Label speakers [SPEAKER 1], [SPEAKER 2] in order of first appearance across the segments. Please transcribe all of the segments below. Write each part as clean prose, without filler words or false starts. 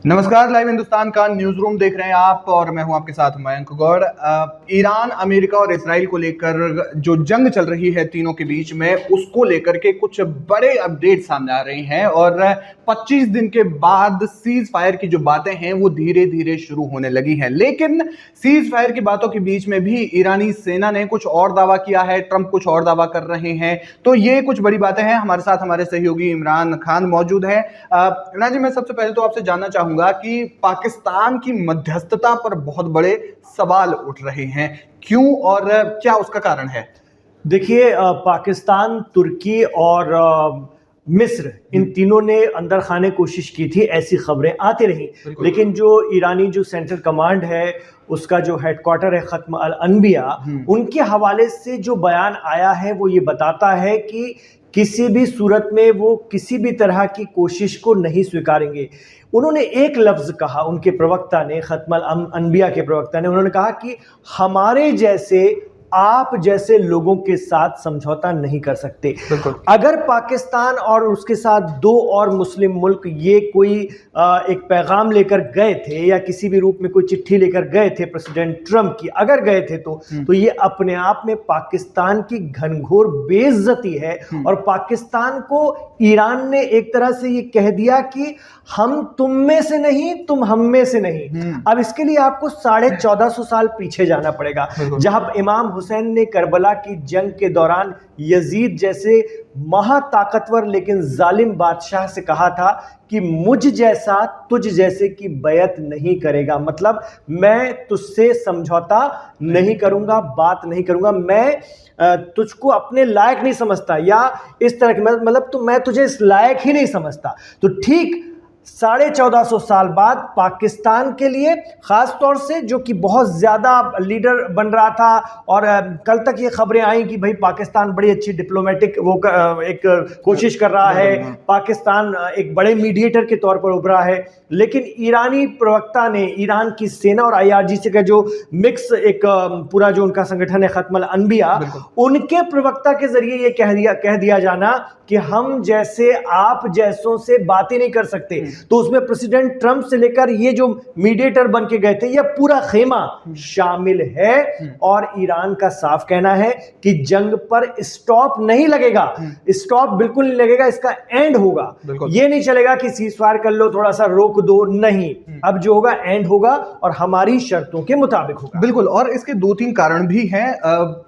[SPEAKER 1] नमस्कार, लाइव हिंदुस्तान का news room देख रहे हैं आप और मैं हूं आपके साथ मयंक गौड़। ईरान, अमेरिका और इसराइल को लेकर जो जंग चल रही है तीनों के बीच में, उसको लेकर के कुछ बड़े अपडेट सामने आ रही हैं और 25 दिन के बाद सीज फायर की जो बातें हैं वो धीरे धीरे शुरू होने लगी हैं। लेकिन सीज फायर की बातों के बीच में भी ईरानी सेना ने कुछ और दावा किया है, ट्रंप कुछ और दावा कर रहे हैं। तो ये कुछ बड़ी बातें हैं। हमारे साथ हमारे सहयोगी इमरान खान मौजूद है। इमरान जी, मैं सबसे पहले तो आपसे जानना चाहूंगा कि पाकिस्तान की मध्यस्थता पर बहुत बड़े सवाल उठ रहे हैं, क्यों और क्या उसका कारण है?
[SPEAKER 2] देखिए, पाकिस्तान, तुर्की और मिस्र, इन तीनों ने अंदर खाने कोशिश की थी, ऐसी खबरें आती रही। लेकिन जो ईरानी जो सेंट्रल कमांड है, उसका जो हेडक्वार्टर है खत्म अल अनबिया, उनके हवाले से जो बयान आया है वो ये बताता है कि किसी भी सूरत में वो किसी भी तरह की कोशिश को नहीं स्वीकारेंगे। उन्होंने एक लफ्ज कहा, उनके प्रवक्ता ने, खत्म अल अनबिया के प्रवक्ता ने, उन्होंने कहा कि हमारे जैसे, आप जैसे लोगों के साथ समझौता नहीं कर सकते। अगर पाकिस्तान और उसके साथ दो और मुस्लिम मुल्क ये कोई एक पैगाम लेकर गए थे या किसी भी रूप में कोई चिट्ठी लेकर गए थे प्रेसिडेंट ट्रंप की, अगर गए थे तो ये अपने आप में पाकिस्तान की घनघोर बेइज्जती है। और पाकिस्तान को ईरान ने एक तरह से ये कह दिया कि हम तुम में से नहीं, तुम हम में से नहीं। अब इसके लिए आपको 1450 साल पीछे जाना पड़ेगा, जहां इमाम हुसैन ने करबला की जंग के दौरान यजीद जैसे महाताकतवर लेकिन जालिम बादशाह से कहा था कि मुझ जैसा तुझ जैसे की बैत नहीं करेगा। मतलब मैं तुझसे समझौता नहीं करूंगा, बात नहीं करूंगा, मैं तुझको अपने लायक नहीं समझता, या इस तरह की, मतलब तो मैं तुझे इस लायक ही नहीं समझता। तो ठीक 1450 साल बाद पाकिस्तान के लिए, खास तौर से जो कि बहुत ज्यादा लीडर बन रहा था, और कल तक ये खबरें आई कि भाई पाकिस्तान बड़ी अच्छी डिप्लोमेटिक एक कोशिश कर रहा है, पाकिस्तान एक बड़े मीडिएटर के तौर पर उभरा है। लेकिन ईरानी प्रवक्ता ने, ईरान की सेना और IRGC का जो मिक्स एक पूरा जो उनका संगठन है खत्म अल अनबिया, उनके प्रवक्ता के जरिए ये कह दिया जाना कि हम जैसे, आप जैसों से बात ही नहीं कर सकते। तो उसमें प्रेसिडेंट ट्रंप से लेकर ये जो मीडिएटर बन के गए थे, यह पूरा खेमा शामिल है। और ईरान का साफ कहना है कि जंग पर स्टॉप नहीं लगेगा, स्टॉप बिल्कुल नहीं लगेगा, इसका एंड होगा। ये नहीं चलेगा कि सीज फायर कर लो, थोड़ा सा रोक दो, नहीं, अब जो होगा एंड होगा और हमारी शर्तों के मुताबिक होगा।
[SPEAKER 1] बिल्कुल, और इसके 2-3 कारण भी हैं।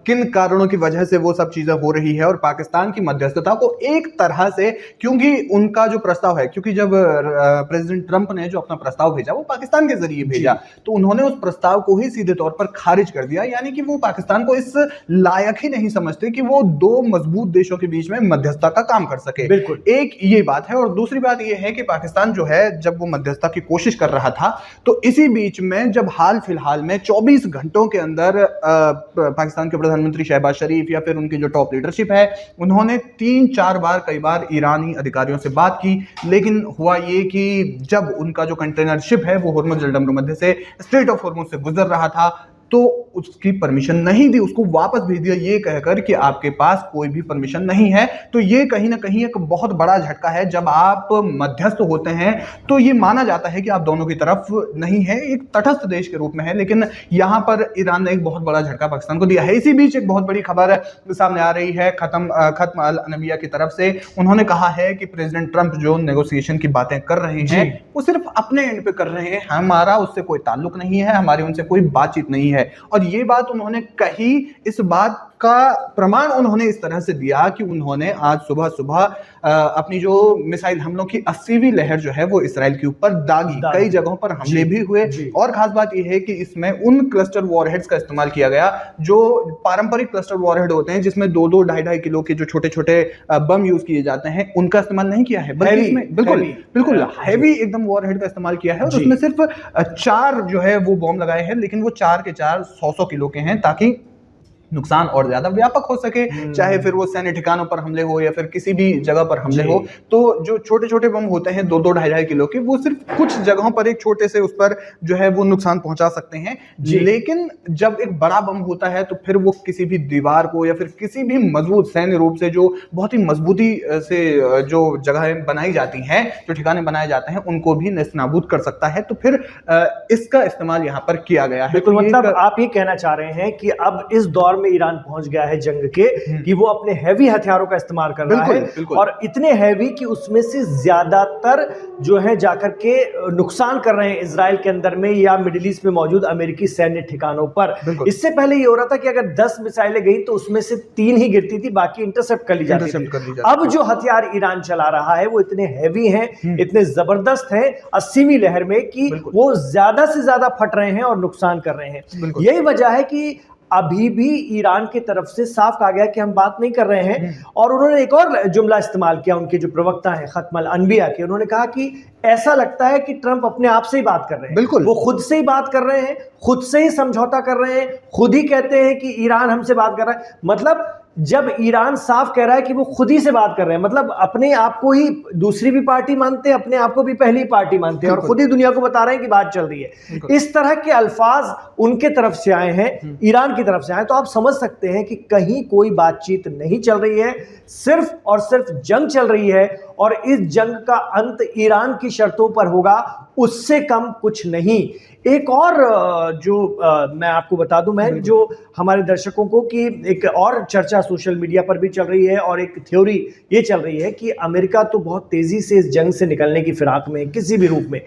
[SPEAKER 1] किन कारणों की वजह से वो सब चीजें हो रही है और पाकिस्तान की मध्यस्थता को एक तरह से, क्योंकि उनका जो प्रस्ताव है, क्योंकि जब प्रेसिडेंट ट्रंप ने जो अपना प्रस्ताव भेजा वो पाकिस्तान के जरिए भेजा, तो उन्होंने उस प्रस्ताव को ही सीधे तौर पर खारिज कर दिया। यानी कि वो पाकिस्तान को इस लायक ही नहीं समझते कि वो दो मजबूत देशों के बीच में मध्यस्थता का काम कर सके।
[SPEAKER 2] बिल्कुल,
[SPEAKER 1] एक ये बात है। और दूसरी बात ये है कि पाकिस्तान जो है, जब वो मध्यस्थता की कोशिश कर रहा था, तो इसी बीच में जब हाल फिलहाल में 24 घंटों के अंदर पाकिस्तान के प्रधानमंत्री शहबाज शरीफ या फिर उनकी जो टॉप लीडरशिप है, उन्होंने 3-4 बार, कई बार ईरानी अधिकारियों से बात की। लेकिन हुआ ये कि जब उनका जो कंटेनर शिप है वो हुर्मुज़ जलडमरू मध्य से, स्ट्रेट ऑफ हुर्मुज़ से गुजर रहा था, तो उसकी परमिशन नहीं दी, उसको वापस भेज दिया ये कहकर कि आपके पास कोई भी परमिशन नहीं है। तो ये कहीं ना कहीं एक बहुत बड़ा झटका है। जब आप मध्यस्थ होते हैं तो ये माना जाता है कि आप दोनों की तरफ नहीं है, एक तटस्थ देश के रूप में है। लेकिन यहां पर ईरान ने एक बहुत बड़ा झटका पाकिस्तान को दिया है। इसी बीच एक बहुत बड़ी खबर सामने आ रही है खत्म अल अनबिया की तरफ से। उन्होंने कहा है कि प्रेसिडेंट ट्रंप जो नेगोशिएशन की बातें कर रहे हैं वो सिर्फ अपने एंड पे कर रहे हैं, हमारा उससे कोई ताल्लुक नहीं है, हमारी उनसे कोई बातचीत नहीं है। और ये बात उन्होंने कही, इस बात का प्रमाण उन्होंने इस तरह से दिया कि उन्होंने आज सुबह सुबह अपनी जो मिसाइल हमलों की 80वीं लहर जो है वो इसराइल के ऊपर दागी। कई जगहों पर हमले भी हुए। और खास बात यह है कि इसमें उन क्लस्टर वॉरहेड्स का इस्तेमाल किया गया जो पारंपरिक क्लस्टर वॉरहेड होते हैं, जिसमें 2-2, 2.5 किलो के जो छोटे छोटे बम यूज किए जाते हैं, उनका इस्तेमाल नहीं किया है, बल्कि इसमें बिल्कुल हैवी एकदम वॉरहेड का इस्तेमाल किया है। और उसमें सिर्फ 4 जो है वो बम लगाए हैं, लेकिन वो 4 के 4 100-100 किलो के हैं, ताकि नुकसान और ज्यादा व्यापक हो सके, चाहे फिर वो सैन्य ठिकानों पर हमले हो या फिर किसी भी जगह पर हमले हो। तो जो छोटे छोटे बम होते हैं 2-2 ढाई किलो के, वो सिर्फ कुछ जगहों पर एक छोटे से उस पर जो है वो नुकसान पहुंचा सकते हैं। लेकिन जब एक बड़ा बम होता है तो फिर वो किसी भी दीवार को या फिर किसी भी मजबूत सैन्य रूप से जो बहुत ही मजबूती से जो जगहें बनाई जाती हैं, जो ठिकाने बनाए जाते हैं, उनको भी नेस्तनाबूद कर सकता है। तो फिर इसका इस्तेमाल यहाँ पर किया गया है।
[SPEAKER 2] बिल्कुल, मतलब आप ये कहना चाह रहे हैं कि अब इस दौर में ईरान पहुंच गया है जंग के कि वो अपने हैवी हथियारों का इस्तेमाल कर रहा है, और इतने हैवी कि उसमें से ज्यादातर जो है जाकर के नुकसान कर रहे हैं इजराइल के अंदर में या मिडिल ईस्ट में मौजूद अमेरिकी सैन्य ठिकानों पर। इससे पहले ये हो रहा था कि अगर 10 मिसाइलें गई तो उसमें से 3 ही गिरती थी, बाकी इंटरसेप्ट कर ली जाती थी। अब जो हथियार ईरान चला रहा है वो इतने हैवी हैं, इतने जबरदस्त हैं 80वीं लहर में, कि वो ज्यादा से ज्यादा फट रहे हैं और नुकसान कर रहे हैं। यही वजह है कि अभी भी ईरान की तरफ से साफ कहा गया कि हम बात नहीं कर रहे हैं। और उन्होंने एक और जुमला इस्तेमाल किया, उनके जो प्रवक्ता हैं खत्म अल अनबिया के, उन्होंने कहा कि ऐसा लगता है कि ट्रंप अपने आप से ही बात कर रहे हैं।
[SPEAKER 1] बिल्कुल,
[SPEAKER 2] वो खुद से ही बात कर रहे हैं, खुद से ही समझौता कर रहे हैं, खुद ही कहते हैं कि ईरान हमसे बात कर रहा है। मतलब जब ईरान साफ कह रहा है कि वो खुद ही से बात कर रहे हैं, मतलब अपने आप को ही दूसरी भी पार्टी मानते हैं, अपने आप को भी पहली पार्टी मानते हैं, और खुद ही दुनिया को बता रहे हैं कि बात चल रही है। इस तरह के अल्फाज उनके तरफ से आए हैं, ईरान की तरफ से आए, तो आप समझ सकते हैं कि कहीं कोई बातचीत नहीं चल रही है, सिर्फ और सिर्फ जंग चल रही है, और इस जंग का अंत ईरान की शर्तों पर होगा, उससे कम कुछ नहीं। एक और जो मैं आपको बता दूं, मैं जो हमारे दर्शकों को, कि एक और चर्चा सोशल मीडिया पर भी चल रही है और एक थ्योरी ये चल रही है कि अमेरिका तो बहुत तेजी से इस जंग से निकलने की फिराक में किसी भी रूप में,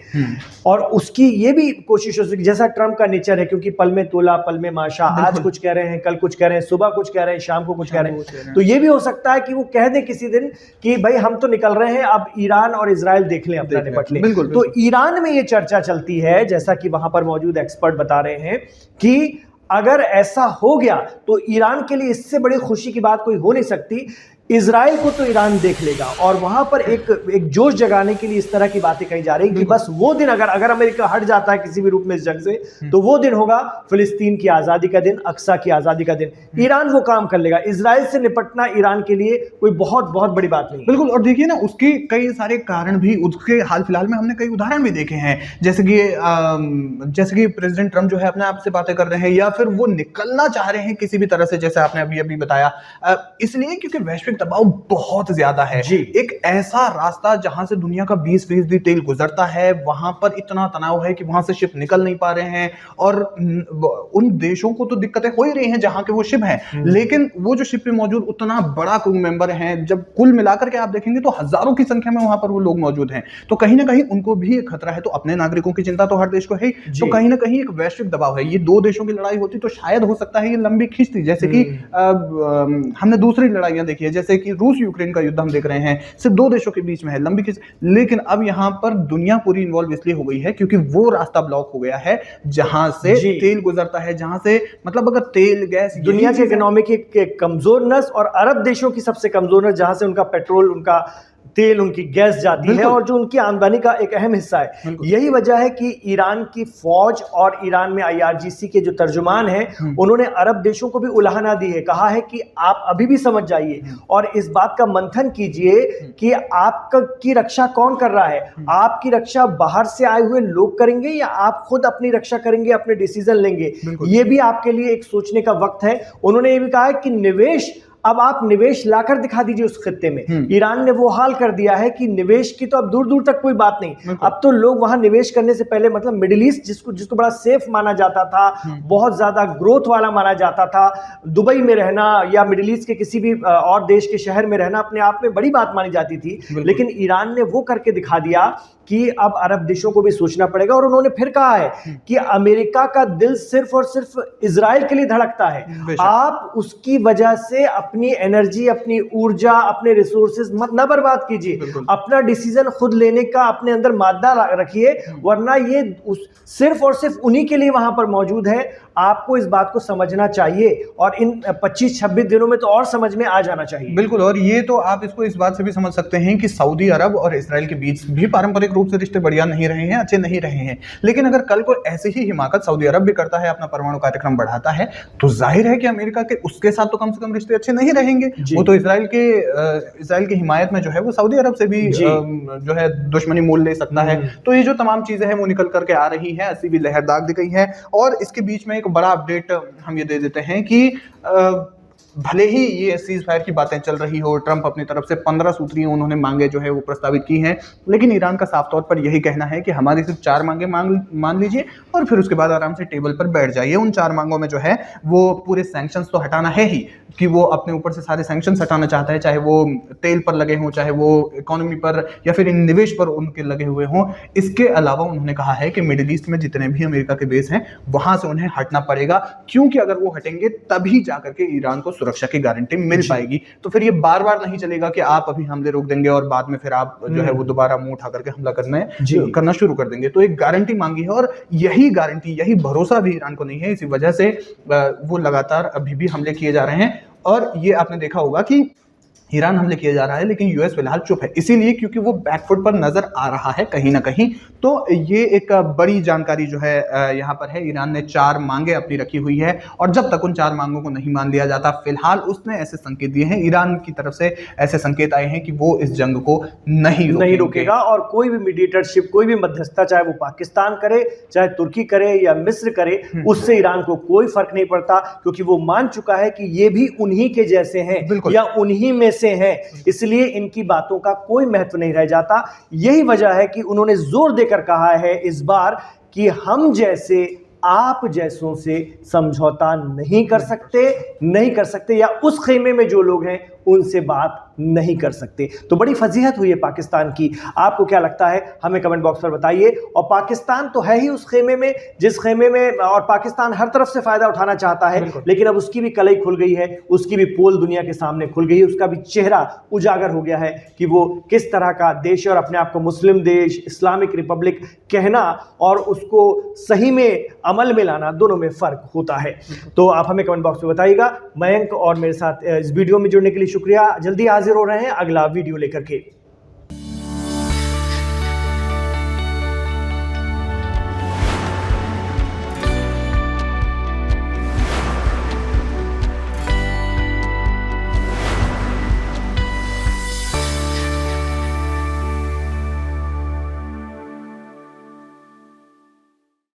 [SPEAKER 2] और उसकी ये भी कोशिश हो सकती, जैसा ट्रंप का नेचर है, क्योंकि पल में तोला पल में माशा, आज कुछ कह रहे हैं, कल कुछ कह रहे हैं, सुबह कुछ कह रहे हैं, शाम को कुछ कह रहे हैं। तो ये भी हो सकता है कि वो कह दे किसी दिन कि भाई हम तो निकल रहे हैं, अब ईरान और इजराइल देख लें अपना निपट लें। तो ईरान में ये चर्चा चलती है, जैसा कि वहां पर मौजूद एक्सपर्ट बता रहे हैं, कि अगर ऐसा हो गया तो ईरान के लिए इससे बड़ी खुशी की बात कोई हो नहीं सकती। इजराइल को तो ईरान देख लेगा, और वहां पर एक जोश जगाने के लिए इस तरह की बातें कही जा रही कि बस वो दिन, अगर अमेरिका हट जाता है किसी भी रूप में इस जंग से, तो वो दिन होगा फिलिस्तीन की आजादी का दिन, अक्सा की आजादी का दिन। ईरान वो काम कर लेगा। इजराइल से निपटना ईरान के लिए कोई बहुत बहुत बड़ी बात नहीं।
[SPEAKER 1] बिल्कुल, और देखिए ना, उसके कई सारे कारण भी, उसके हाल फिलहाल में हमने कई उदाहरण भी देखे हैं, जैसे कि प्रेसिडेंट ट्रंप जो है अपने आप से बातें कर रहे हैं, या फिर वो निकलना चाह रहे हैं किसी भी तरह से, जैसे आपने अभी बताया, इसलिए क्योंकि वैश्विक दबाव बहुत ज्यादा है। एक ऐसा रास्ता जहां से दुनिया का 20% तेल गुजरता है, वहां पर इतना तनाव है कि वहां से शिप निकल नहीं पा रहे हैं, और उन देशों को तो दिक्कतें हो ही रही हैं जहां के वो शिप हैं, लेकिन वो जो शिप पे मौजूद उतना बड़ा क्रू मेंबर हैं, जब कुल मिलाकर के आप देखेंगे तो हजारों की संख्या में वहां पर वो लोग मौजूद हैं, तो कहीं ना कहीं उनको भी एक खतरा है। तो अपने नागरिकों की चिंता तो हर देश को है, तो कहीं ना कहीं एक वैश्विक दबाव है। ये 2 देशों की लड़ाई होती तो शायद हो सकता है ये लंबी खींचती, जैसे कि हमने दूसरी लड़ाइयां देखी है, जैसे कि रूस यूक्रेन का युद्ध हम देख रहे हैं, सिर्फ 2 देशों के बीच में है, लंबी खींच। लेकिन अब यहां पर दुनिया पूरी इन्वॉल्व इसलिए हो गई है क्योंकि वो रास्ता ब्लॉक हो गया है जहां से तेल गुजरता है, जहां से, मतलब अगर तेल गैस,
[SPEAKER 2] दुनिया के इकोनॉमी की कमजोर नस, और अरब देशों की सबसे कमजोर नस, जहां से उनका पेट्रोल, उनका तेल, उनकी गैस जाती है, और जो उनकी आमदनी का एक अहम हिस्सा है। यही वजह है कि ईरान की फौज और ईरान में IRGC के जो तर्जुमान हैं, उन्होंने अरब देशों को भी उलाहना दी है, कहा है कि आप अभी भी समझ जाइए और इस बात का मंथन कीजिए कि आपकी रक्षा कौन कर रहा है। आपकी रक्षा बाहर से आए हुए लोग करेंगे या आप खुद अपनी रक्षा करेंगे, अपने डिसीजन लेंगे, ये भी आपके लिए एक सोचने का वक्त है। उन्होंने ये भी कहा है कि निवेश, अब आप निवेश लाकर दिखा दीजिए उस खित्ते में। ईरान ने वो हाल कर दिया है कि निवेश की तो अब दूर दूर तक कोई बात नहीं। अब तो लोग वहां निवेश करने से पहले, मतलब मिडिल ईस्ट जिसको बड़ा सेफ माना जाता था, बहुत ज्यादा ग्रोथ वाला माना जाता था, दुबई में रहना या मिडिल ईस्ट के किसी भी और देश के शहर में रहना अपने आप में बड़ी बात मानी जाती थी। लेकिन ईरान ने वो करके दिखा दिया कि अब अरब देशों को भी सोचना पड़ेगा। और उन्होंने फिर कहा है कि अमेरिका का दिल सिर्फ और सिर्फ इजराइल के लिए धड़कता है। आप उसकी वजह से अपनी एनर्जी, अपनी ऊर्जा, अपने रिसोर्सेज मत ना बर्बाद कीजिए। अपना डिसीजन खुद लेने का अपने अंदर मादा रखिए, वरना ये सिर्फ और सिर्फ उन्हीं के लिए वहां पर मौजूद है। आपको इस बात को समझना चाहिए, और इन 25-26 दिनों में तो और समझ में आ जाना चाहिए।
[SPEAKER 1] बिल्कुल, और ये तो आप इसको इस बात से भी समझ सकते हैं कि सऊदी अरब और इजराइल के बीच भी पारंपरिक रूप से रिश्ते बढ़िया नहीं रहे हैं, अच्छे नहीं रहे हैं, लेकिन अगर कल को ऐसी ही हिमाकत सऊदी अरब भी करता है, अपना परमाणु कार्यक्रम बढ़ाता है, तो जाहिर है कि अमेरिका के उसके साथ तो कम से कम रिश्ते अच्छे नहीं रहेंगे। वो तो इसराइल की हिमायत में जो है वो सऊदी अरब से भी जो है दुश्मनी मोल ले सकता है। तो ये जो तमाम चीजें हैं वो निकल करके आ रही हैं, ऐसी भी लहर दाग दी गई है। और इसके बीच में एक बड़ा अपडेट हम ये दे देते हैं कि भले ही ये सीज फायर की बातें चल रही हो, ट्रंप अपनी तरफ से 15 सूत्रीय उन्होंने मांगे जो है वो प्रस्तावित की हैं, लेकिन ईरान का साफ तौर पर यही कहना है कि हमारी सिर्फ 4 मांगे मान लीजिए और फिर उसके बाद आराम से टेबल पर बैठ जाइए। उन 4 मांगों में जो है वो पूरे सैंक्शंस तो हटाना है ही, कि वो अपने ऊपर से सारे सैंक्शंस हटाना चाहता है, चाहे वो तेल पर लगे हों, चाहे वो इकोनॉमी पर या फिर इन निवेश पर उनके लगे हुए हों। इसके अलावा उन्होंने कहा है कि मिडिल ईस्ट में जितने भी अमेरिका के बेस हैं वहां से उन्हें हटना पड़ेगा, क्योंकि अगर वो हटेंगे तभी जाकर के ईरान को सुरक्षा की गारंटी मिल पाएगी। तो फिर ये बार बार नहीं चलेगा कि आप अभी हमले रोक देंगे और बाद में फिर आप जो है वो दोबारा मुंह उठा करके हमला करना शुरू कर देंगे। तो एक गारंटी मांगी है और यही गारंटी, यही भरोसा भी ईरान को नहीं है। इसी वजह से वो लगातार अभी भी हमले किए जा रहे हैं। और ये आपने देखा होगा कि ईरान हमले किए जा रहा है लेकिन यूएस फिलहाल चुप है, इसीलिए क्योंकि वो बैकफुट पर नजर आ रहा है कहीं ना कहीं। तो ये एक बड़ी जानकारी जो है यहाँ पर है। ईरान ने 4 मांगे अपनी रखी हुई है और जब तक उन 4 मांगों को नहीं मान लिया जाता, फिलहाल उसने ऐसे संकेत दिए हैं, ईरान की तरफ से ऐसे संकेत आए हैं कि वो इस जंग को नहीं रोकेगा।
[SPEAKER 2] और कोई भी मीडिएटरशिप, कोई भी मध्यस्थता, चाहे वो पाकिस्तान करे, चाहे तुर्की करे या मिस्र करे, उससे ईरान को कोई फर्क नहीं पड़ता, क्योंकि वो मान चुका है कि ये भी उन्हीं के जैसे हैं या उन्हीं में से हैं, इसलिए इनकी बातों का कोई महत्व नहीं रह जाता। यही वजह है कि उन्होंने जोर देकर कहा है इस बार कि हम जैसे आप जैसों से समझौता नहीं कर सकते या उस खेमे में जो लोग हैं उनसे बात नहीं कर सकते। तो बड़ी फजीहत हुई है पाकिस्तान की। आपको क्या लगता है हमें कमेंट बॉक्स पर बताइए। और पाकिस्तान तो है ही उस खेमे में जिस खेमे में, और पाकिस्तान हर तरफ से फायदा उठाना चाहता है, लेकिन अब उसकी भी कलई खुल गई है, उसकी भी पोल दुनिया के सामने खुल गई है, उसका भी चेहरा उजागर हो गया है कि वो किस तरह का देश है और अपने आप को मुस्लिम देश, इस्लामिक रिपब्लिक कहना और उसको सही में अमल में लाना, दोनों में फर्क होता है। तो आप हमें कमेंट बॉक्स में बताइएगा। मयंक और मेरे साथ इस वीडियो में जुड़ने के लिए शुक्रिया। जल्दी हाजिर हो रहे हैं अगला वीडियो लेकर के।